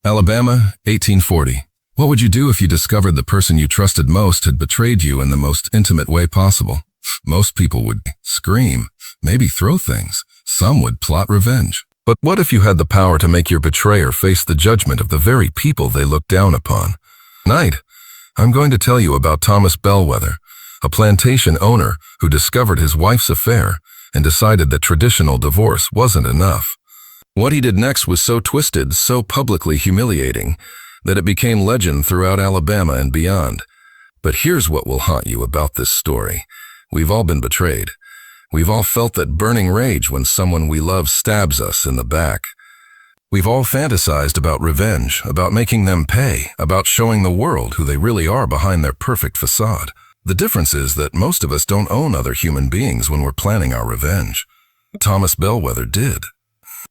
Alabama, 1840. What would you do if you discovered the person you trusted most had betrayed you in the most intimate way possible? Most people would scream, maybe throw things. Some would plot revenge. But what if you had the power to make your betrayer face the judgment of the very people they look down upon? Tonight, I'm going to tell you about Thomas Bellweather, a plantation owner who discovered his wife's affair and decided that traditional divorce wasn't enough. What he did next was so twisted, so publicly humiliating, that it became legend throughout Alabama and beyond. But here's what will haunt you about this story. We've all been betrayed. We've all felt that burning rage when someone we love stabs us in the back. We've all fantasized about revenge, about making them pay, about showing the world who they really are behind their perfect facade. The difference is that most of us don't own other human beings when we're planning our revenge. Thomas Bellweather did.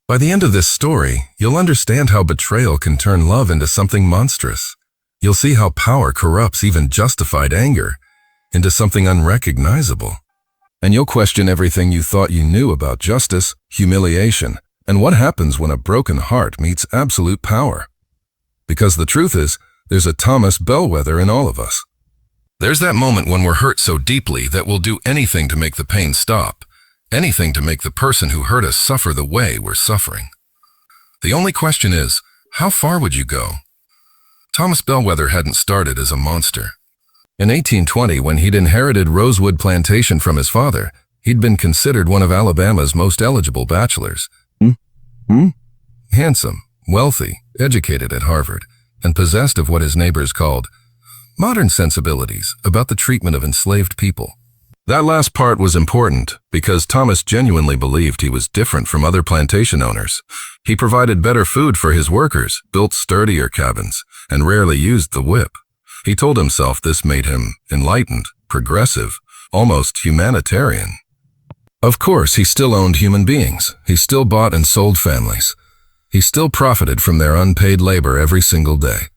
By the end of this story, you'll understand how betrayal can turn love into something monstrous. You'll see how power corrupts even justified anger into something unrecognizable. And you'll question everything you thought you knew about justice, humiliation, and what happens when a broken heart meets absolute power. Because the truth is, there's a Thomas Bellweather in all of us. There's that moment when we're hurt so deeply that we'll do anything to make the pain stop. Anything to make the person who hurt us suffer the way we're suffering. The only question is, how far would you go? Thomas Bellweather hadn't started as a monster. In 1820, when he'd inherited Rosewood Plantation from his father, he'd been considered one of Alabama's most eligible bachelors. Handsome, wealthy, educated at Harvard, and possessed of what his neighbors called modern sensibilities about the treatment of enslaved people. That last part was important because Thomas genuinely believed he was different from other plantation owners. He provided better food for his workers, built sturdier cabins, and rarely used the whip. He told himself this made him enlightened, progressive, almost humanitarian. Of course, he still owned human beings. He still bought and sold families. He still profited from their unpaid labor every single day.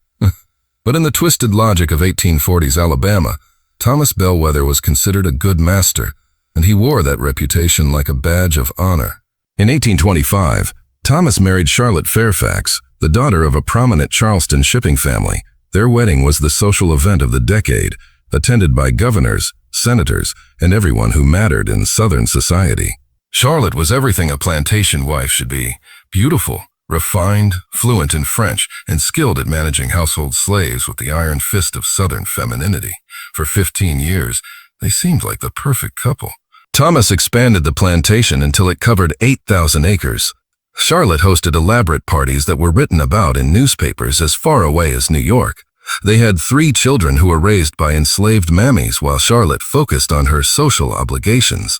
But in the twisted logic of 1840s Alabama, Thomas Bellweather was considered a good master, and he wore that reputation like a badge of honor. In 1825, Thomas married Charlotte Fairfax, the daughter of a prominent Charleston shipping family. Their wedding was the social event of the decade, attended by governors, senators, and everyone who mattered in Southern society. Charlotte was everything a plantation wife should be: beautiful, refined, fluent in French, and skilled at managing household slaves with the iron fist of Southern femininity. For 15 years, they seemed like the perfect couple. Thomas expanded the plantation until it covered 8,000 acres. Charlotte hosted elaborate parties that were written about in newspapers as far away as New York. They had 3 children who were raised by enslaved mammies while Charlotte focused on her social obligations.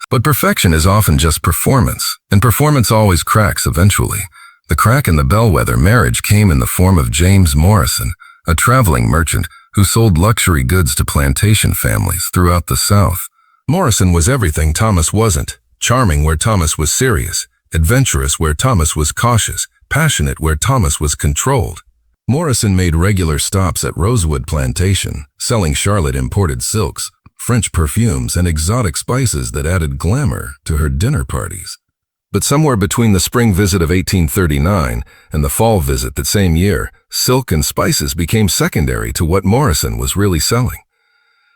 But perfection is often just performance, and performance always cracks eventually. The crack in the Bellweather marriage came in the form of James Morrison, a traveling merchant who sold luxury goods to plantation families throughout the South. Morrison was everything Thomas wasn't: charming where Thomas was serious, adventurous where Thomas was cautious, passionate where Thomas was controlled. Morrison made regular stops at Rosewood Plantation, selling Charlotte imported silks, French perfumes, and exotic spices that added glamour to her dinner parties. But somewhere between the spring visit of 1839 and the fall visit that same year, silk and spices became secondary to what Morrison was really selling.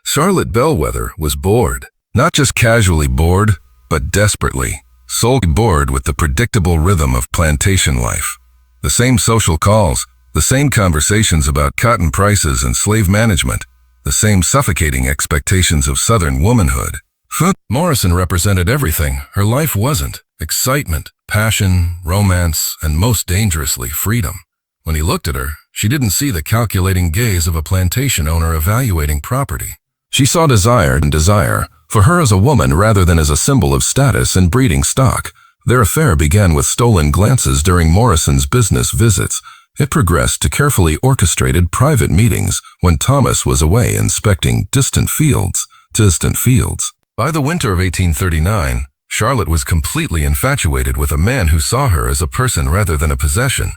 Charlotte Bellweather was bored. Not just casually bored, but desperately, sulky bored with the predictable rhythm of plantation life. The same social calls, the same conversations about cotton prices and slave management, the same suffocating expectations of Southern womanhood. Morrison represented everything her life wasn't: excitement, passion, romance, and most dangerously, freedom. When he looked at her, she didn't see the calculating gaze of a plantation owner evaluating property. She saw desire and desire, for her as a woman rather than as a symbol of status and breeding stock. Their affair began with stolen glances during Morrison's business visits. It progressed to carefully orchestrated private meetings when Thomas was away inspecting distant fields. By the winter of 1839, Charlotte was completely infatuated with a man who saw her as a person rather than a possession.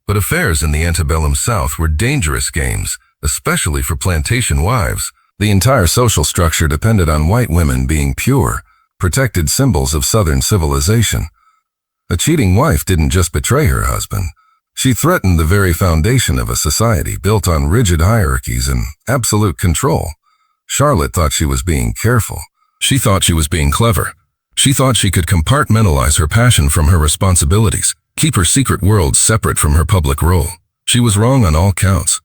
But affairs in the antebellum South were dangerous games, especially for plantation wives. The entire social structure depended on white women being pure, protected symbols of Southern civilization. A cheating wife didn't just betray her husband. She threatened the very foundation of a society built on rigid hierarchies and absolute control. Charlotte thought she was being careful. She thought she was being clever. She thought she could compartmentalize her passion from her responsibilities, keep her secret world separate from her public role. She was wrong on all counts.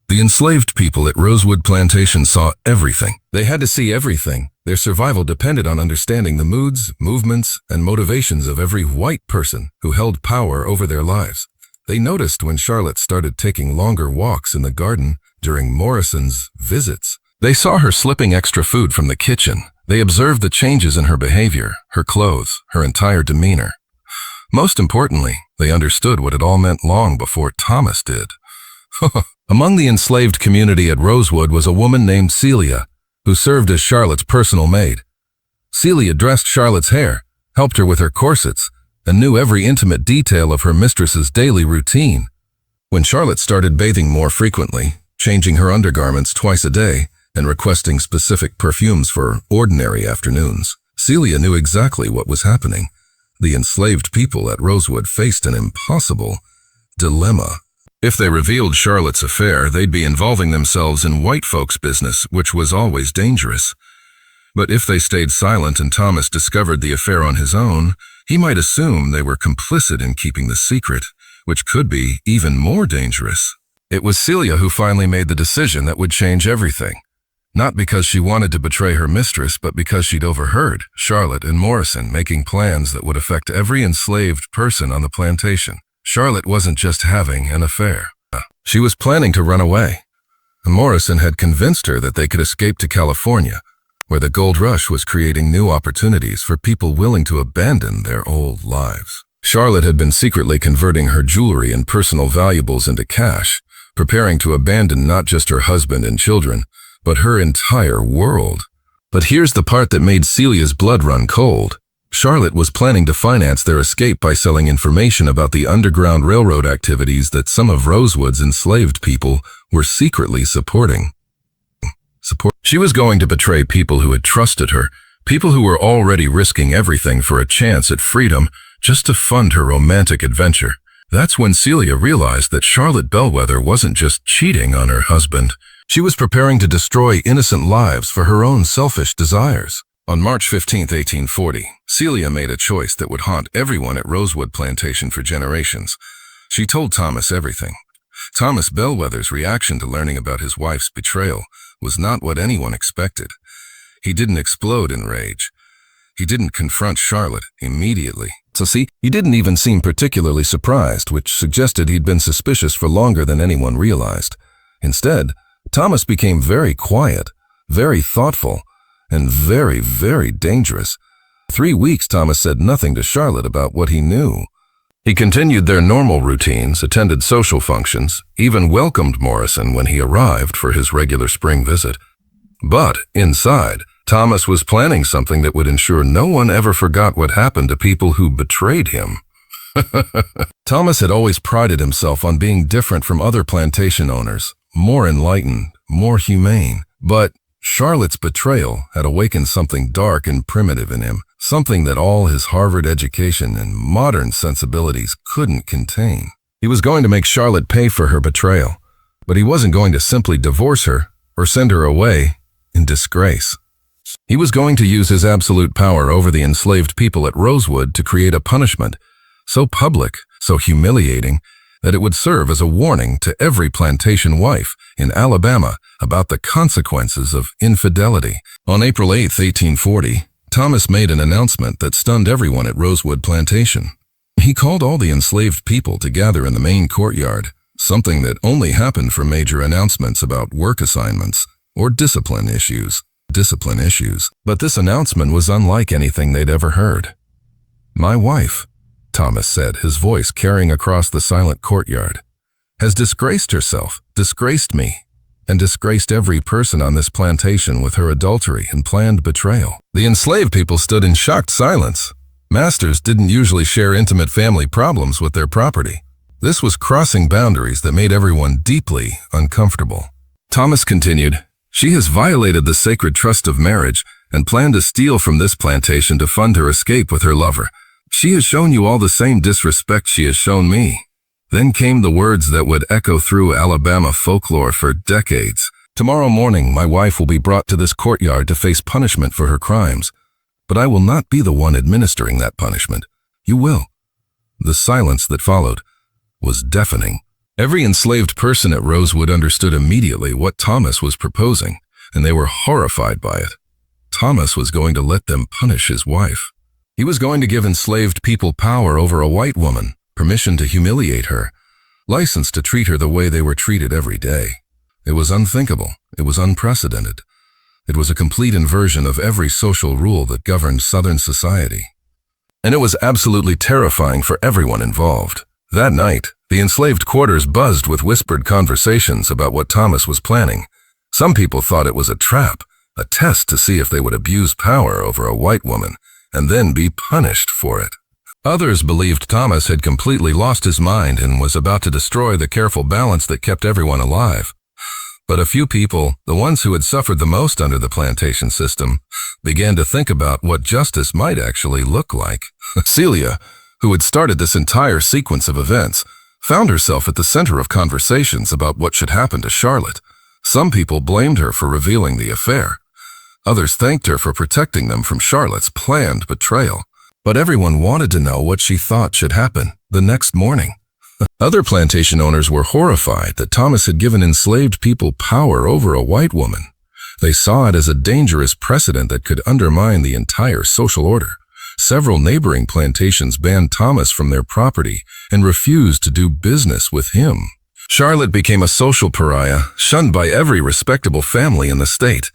The enslaved people at Rosewood Plantation saw everything. They had to see everything. Their survival depended on understanding the moods, movements, and motivations of every white person who held power over their lives. They noticed when Charlotte started taking longer walks in the garden during Morrison's visits. They saw her slipping extra food from the kitchen. They observed the changes in her behavior, her clothes, her entire demeanor. Most importantly, they understood what it all meant long before Thomas did. Among the enslaved community at Rosewood was a woman named Celia, who served as Charlotte's personal maid. Celia dressed Charlotte's hair, helped her with her corsets, and knew every intimate detail of her mistress's daily routine. When Charlotte started bathing more frequently, changing her undergarments twice a day, and requesting specific perfumes for ordinary afternoons, Celia knew exactly what was happening. The enslaved people at Rosewood faced an impossible dilemma. If they revealed Charlotte's affair, they'd be involving themselves in white folks' business, which was always dangerous. But if they stayed silent and Thomas discovered the affair on his own, he might assume they were complicit in keeping the secret, which could be even more dangerous. It was Celia who finally made the decision that would change everything. Not because she wanted to betray her mistress, but because she'd overheard Charlotte and Morrison making plans that would affect every enslaved person on the plantation. Charlotte wasn't just having an affair. She was planning to run away. Morrison had convinced her that they could escape to California, where the gold rush was creating new opportunities for people willing to abandon their old lives. Charlotte had been secretly converting her jewelry and personal valuables into cash, preparing to abandon not just her husband and children, but her entire world. But here's the part that made Celia's blood run cold. Charlotte was planning to finance their escape by selling information about the Underground Railroad activities that some of Rosewood's enslaved people were secretly supporting. She was going to betray people who had trusted her, people who were already risking everything for a chance at freedom just to fund her romantic adventure. That's when Celia realized that Charlotte Bellweather wasn't just cheating on her husband. She was preparing to destroy innocent lives for her own selfish desires. On March 15, 1840, Celia made a choice that would haunt everyone at Rosewood Plantation for generations. She told Thomas everything. Thomas Bellweather's reaction to learning about his wife's betrayal was not what anyone expected. He didn't explode in rage. He didn't confront Charlotte immediately. So see, he didn't even seem particularly surprised, which suggested he'd been suspicious for longer than anyone realized. Instead, Thomas became very quiet, very thoughtful, and very, very dangerous. 3 weeks Thomas said nothing to Charlotte about what he knew. He continued their normal routines, attended social functions, even welcomed Morrison when he arrived for his regular spring visit. But inside, Thomas was planning something that would ensure no one ever forgot what happened to people who betrayed him. Thomas had always prided himself on being different from other plantation owners, more enlightened, more humane. But Charlotte's betrayal had awakened something dark and primitive in him, something that all his Harvard education and modern sensibilities couldn't contain. He was going to make Charlotte pay for her betrayal, but he wasn't going to simply divorce her or send her away in disgrace. He was going to use his absolute power over the enslaved people at Rosewood to create a punishment so public, so humiliating, that it would serve as a warning to every plantation wife in Alabama about the consequences of infidelity. On April 8, 1840, Thomas made an announcement that stunned everyone at Rosewood Plantation. He called all the enslaved people to gather in the main courtyard, something that only happened for major announcements about work assignments or discipline issues. But this announcement was unlike anything they'd ever heard. "My wife," Thomas said, his voice carrying across the silent courtyard, "has disgraced herself, disgraced me, and disgraced every person on this plantation with her adultery and planned betrayal." The enslaved people stood in shocked silence. Masters didn't usually share intimate family problems with their property. This was crossing boundaries that made everyone deeply uncomfortable. Thomas continued, "She has violated the sacred trust of marriage and planned to steal from this plantation to fund her escape with her lover. She has shown you all the same disrespect she has shown me. Then came the words that would echo through Alabama folklore for decades. "Tomorrow morning, my wife will be brought to this courtyard to face punishment for her crimes. But I will not be the one administering that punishment. You will." The silence that followed was deafening. Every enslaved person at Rosewood understood immediately what Thomas was proposing, and they were horrified by it. Thomas was going to let them punish his wife. He was going to give enslaved people power over a white woman, permission to humiliate her, license to treat her the way they were treated every day. It was unthinkable. It was unprecedented. It was a complete inversion of every social rule that governed Southern society. And it was absolutely terrifying for everyone involved. That night, the enslaved quarters buzzed with whispered conversations about what Thomas was planning. Some people thought it was a trap, a test to see if they would abuse power over a white woman and then be punished for it. Others believed Thomas had completely lost his mind and was about to destroy the careful balance that kept everyone alive. But a few people, the ones who had suffered the most under the plantation system, began to think about what justice might actually look like. Celia, who had started this entire sequence of events, found herself at the center of conversations about what should happen to Charlotte. Some people blamed her for revealing the affair. Others thanked her for protecting them from Charlotte's planned betrayal. But everyone wanted to know what she thought should happen the next morning. Other plantation owners were horrified that Thomas had given enslaved people power over a white woman. They saw it as a dangerous precedent that could undermine the entire social order. Several neighboring plantations banned Thomas from their property and refused to do business with him. Charlotte became a social pariah, shunned by every respectable family in the state.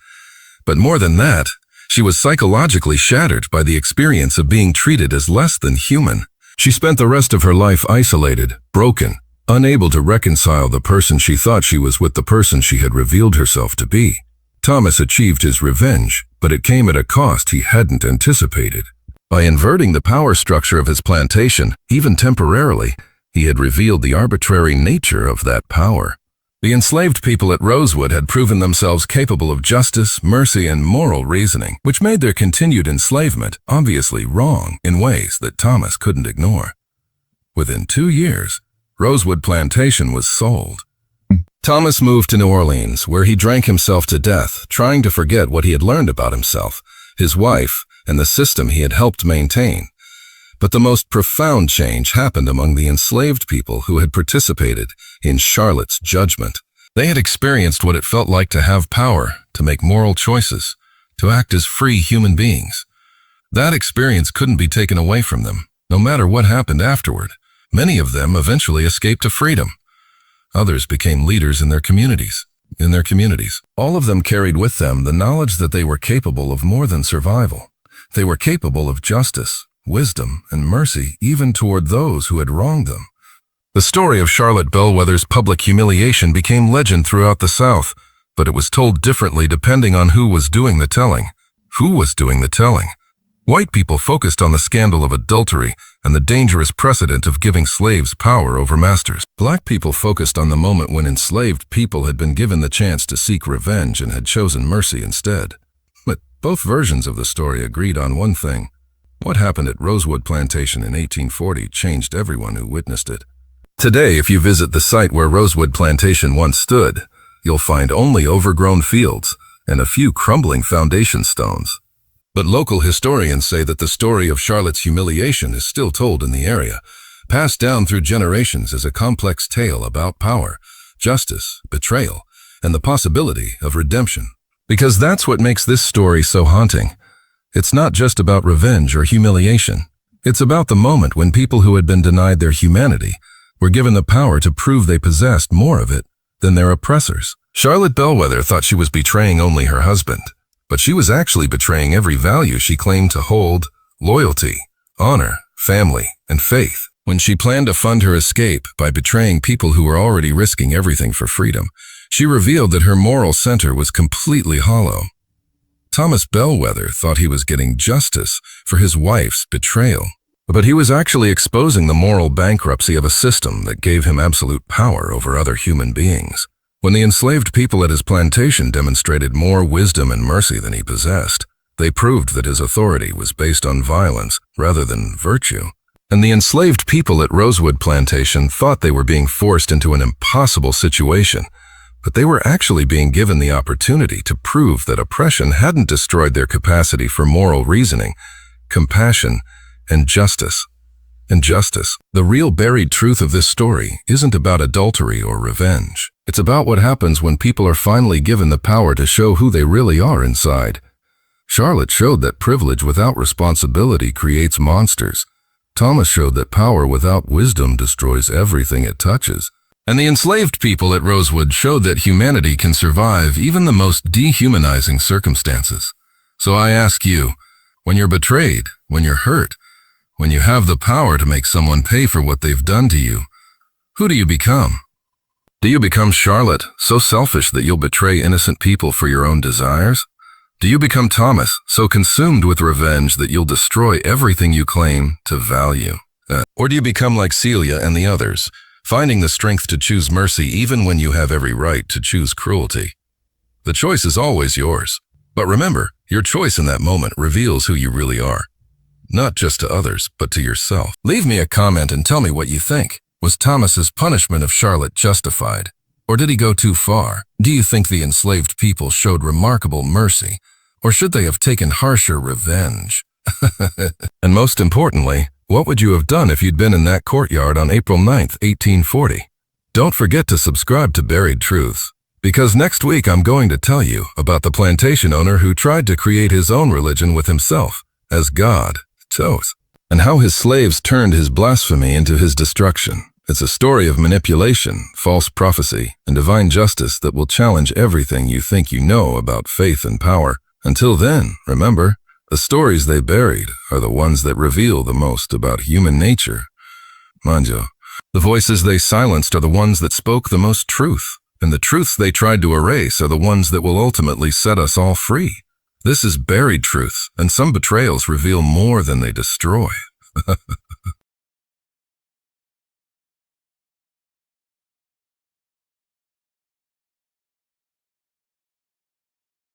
But more than that, she was psychologically shattered by the experience of being treated as less than human. She spent the rest of her life isolated, broken, unable to reconcile the person she thought she was with the person she had revealed herself to be. Thomas achieved his revenge, but it came at a cost he hadn't anticipated. By inverting the power structure of his plantation, even temporarily, he had revealed the arbitrary nature of that power. The enslaved people at Rosewood had proven themselves capable of justice, mercy, and moral reasoning, which made their continued enslavement obviously wrong in ways that Thomas couldn't ignore. Within 2 years, Rosewood Plantation was sold. Thomas moved to New Orleans, where he drank himself to death, trying to forget what he had learned about himself, his wife, and the system he had helped maintain. But the most profound change happened among the enslaved people who had participated in Charlotte's judgment. They had experienced what it felt like to have power, to make moral choices, to act as free human beings. That experience couldn't be taken away from them, no matter what happened afterward. Many of them eventually escaped to freedom. Others became leaders in their communities. All of them carried with them the knowledge that they were capable of more than survival. They were capable of justice, wisdom, and mercy even toward those who had wronged them. The story of Charlotte Bellweather's public humiliation became legend throughout the South, but it was told differently depending on who was doing the telling. White people focused on the scandal of adultery and the dangerous precedent of giving slaves power over masters. Black people focused on the moment when enslaved people had been given the chance to seek revenge and had chosen mercy instead. But both versions of the story agreed on one thing. What happened at Rosewood Plantation in 1840 changed everyone who witnessed it. Today, if you visit the site where Rosewood Plantation once stood, you'll find only overgrown fields and a few crumbling foundation stones. But local historians say that the story of Charlotte's humiliation is still told in the area, passed down through generations as a complex tale about power, justice, betrayal, and the possibility of redemption. Because that's what makes this story so haunting. It's not just about revenge or humiliation. It's about the moment when people who had been denied their humanity were given the power to prove they possessed more of it than their oppressors. Charlotte Bellweather thought she was betraying only her husband, but she was actually betraying every value she claimed to hold: loyalty, honor, family, and faith. When she planned to fund her escape by betraying people who were already risking everything for freedom, she revealed that her moral center was completely hollow. Thomas Bellweather thought he was getting justice for his wife's betrayal, but he was actually exposing the moral bankruptcy of a system that gave him absolute power over other human beings. When the enslaved people at his plantation demonstrated more wisdom and mercy than he possessed, they proved that his authority was based on violence rather than virtue. And the enslaved people at Rosewood Plantation thought they were being forced into an impossible situation, but they were actually being given the opportunity to prove that oppression hadn't destroyed their capacity for moral reasoning, compassion, and justice. And justice. The real buried truth of this story isn't about adultery or revenge. It's about what happens when people are finally given the power to show who they really are inside. Charlotte showed that privilege without responsibility creates monsters. Thomas showed that power without wisdom destroys everything it touches. And the enslaved people at Rosewood showed that humanity can survive even the most dehumanizing circumstances. So I ask you, when you're betrayed, when you're hurt, when you have the power to make someone pay for what they've done to you, who do you become? Do you become Charlotte, so selfish that you'll betray innocent people for your own desires? Do you become Thomas, so consumed with revenge that you'll destroy everything you claim to value? Or do you become like Celia and the others, finding the strength to choose mercy even when you have every right to choose cruelty? The choice is always yours. But remember, your choice in that moment reveals who you really are. Not just to others, but to yourself. Leave me a comment and tell me what you think. Was Thomas's punishment of Charlotte justified? Or did he go too far? Do you think the enslaved people showed remarkable mercy? Or should they have taken harsher revenge? And most importantly, what would you have done if you'd been in that courtyard on April 9th, 1840? Don't forget to subscribe to Buried Truths, because next week I'm going to tell you about the plantation owner who tried to create his own religion with himself, as God chose, and how his slaves turned his blasphemy into his destruction. It's a story of manipulation, false prophecy, and divine justice that will challenge everything you think you know about faith and power. Until then, remember, the stories they buried are the ones that reveal the most about human nature. Manjo. The voices they silenced are the ones that spoke the most truth, and the truths they tried to erase are the ones that will ultimately set us all free. This is buried truth, and some betrayals reveal more than they destroy.